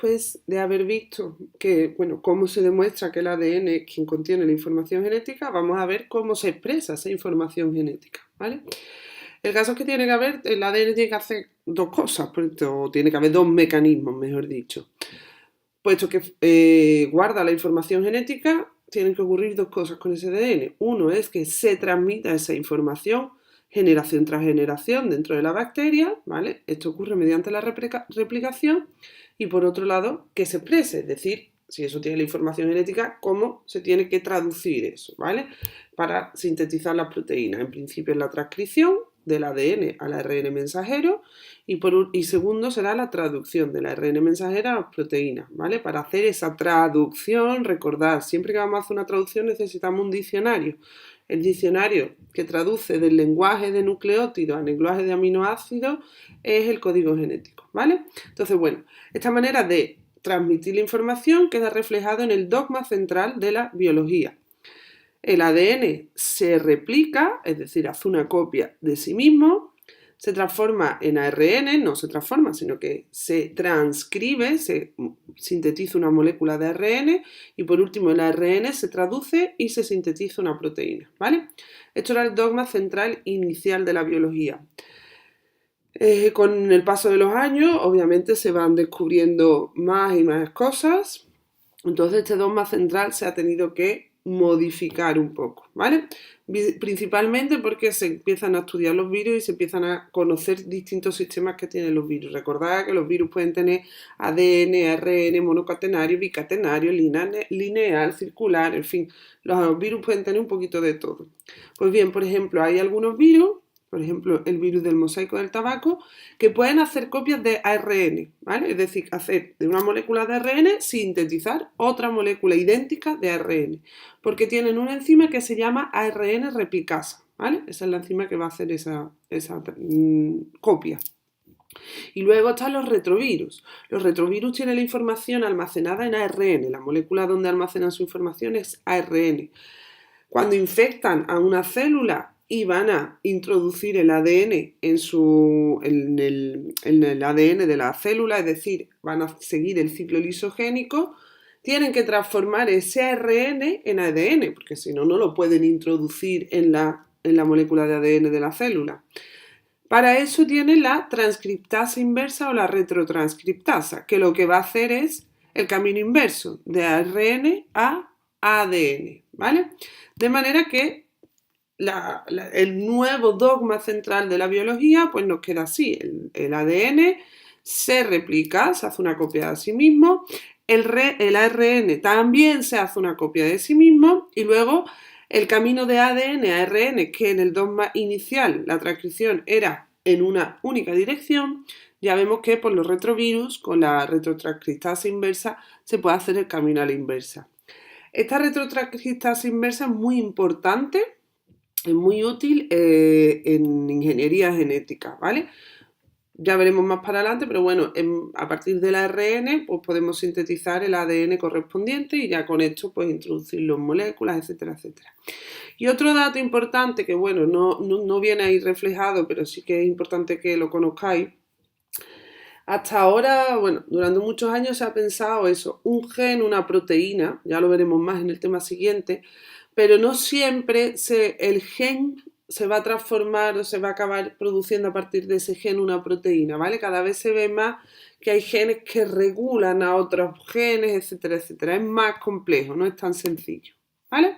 después de haber visto que, bueno, cómo se demuestra que el ADN es quien contiene la información genética, vamos a ver cómo se expresa esa información genética, ¿vale? El caso es que tiene que haber, el ADN tiene que hacer dos cosas, o tiene que haber dos mecanismos, mejor dicho. Puesto que guarda la información genética, tienen que ocurrir dos cosas con ese ADN. Uno es que se transmita esa información generación tras generación dentro de la bacteria, ¿vale? Esto ocurre mediante la replicación. Y por otro lado, que se exprese, es decir, si eso tiene la información genética, cómo se tiene que traducir eso, ¿vale? Para sintetizar las proteínas. En principio es la transcripción del ADN al ARN mensajero y segundo será la traducción del ARN mensajero a las proteínas, ¿vale? Para hacer esa traducción, recordad, siempre que vamos a hacer una traducción necesitamos un diccionario. El diccionario que traduce del lenguaje de nucleótidos al lenguaje de aminoácidos es el código genético, ¿vale? Entonces, bueno, esta manera de transmitir la información queda reflejado en el dogma central de la biología. El ADN se replica, es decir, hace una copia de sí mismo, se transforma en ARN, no se transforma, sino que se transcribe, se sintetiza una molécula de ARN y por último el ARN se traduce y se sintetiza una proteína, ¿vale? Esto era el dogma central inicial de la biología. Con el paso de los años, obviamente se van descubriendo más y más cosas, entonces este dogma central se ha tenido que modificar un poco, ¿vale? Principalmente porque se empiezan a estudiar los virus y se empiezan a conocer distintos sistemas que tienen los virus. Recordad que los virus pueden tener ADN, ARN, monocatenario, bicatenario, lineal, circular, en fin, los virus pueden tener un poquito de todo. Pues bien, por ejemplo, hay algunos virus, por ejemplo, el virus del mosaico del tabaco, que pueden hacer copias de ARN, ¿vale? Es decir, hacer de una molécula de ARN sintetizar otra molécula idéntica de ARN, porque tienen una enzima que se llama ARN replicasa, ¿vale? Esa es la enzima que va a hacer esa copia. Y luego están los retrovirus. Los retrovirus tienen la información almacenada en ARN, la molécula donde almacenan su información es ARN. Cuando infectan a una célula y van a introducir el ADN en el ADN de la célula, es decir, van a seguir el ciclo lisogénico, tienen que transformar ese ARN en ADN, porque si no, no lo pueden introducir en la molécula de ADN de la célula. Para eso tiene la transcriptasa inversa o la retrotranscriptasa, que lo que va a hacer es el camino inverso, de ARN a ADN, ¿vale? De manera que el nuevo dogma central de la biología pues nos queda así, el ADN se replica, se hace una copia de sí mismo, el ARN también se hace una copia de sí mismo y luego el camino de ADN a ARN, que en el dogma inicial la transcripción era en una única dirección, ya vemos que por los retrovirus con la retrotranscriptasa inversa se puede hacer el camino a la inversa. Esta retrotranscriptasa inversa es muy importante, es muy útil en ingeniería genética, ¿vale? Ya veremos más para adelante, pero bueno, a partir del ARN pues podemos sintetizar el ADN correspondiente y ya con esto pues introducir las moléculas, etcétera, etcétera. Y otro dato importante que bueno, no viene ahí reflejado, pero sí que es importante que lo conozcáis. Hasta ahora, bueno, durante muchos años se ha pensado eso, un gen, una proteína, ya lo veremos más en el tema siguiente, pero no siempre el gen se va a transformar o se va a acabar produciendo a partir de ese gen una proteína, ¿vale? Cada vez se ve más que hay genes que regulan a otros genes, etcétera, etcétera. Es más complejo, no es tan sencillo, ¿vale?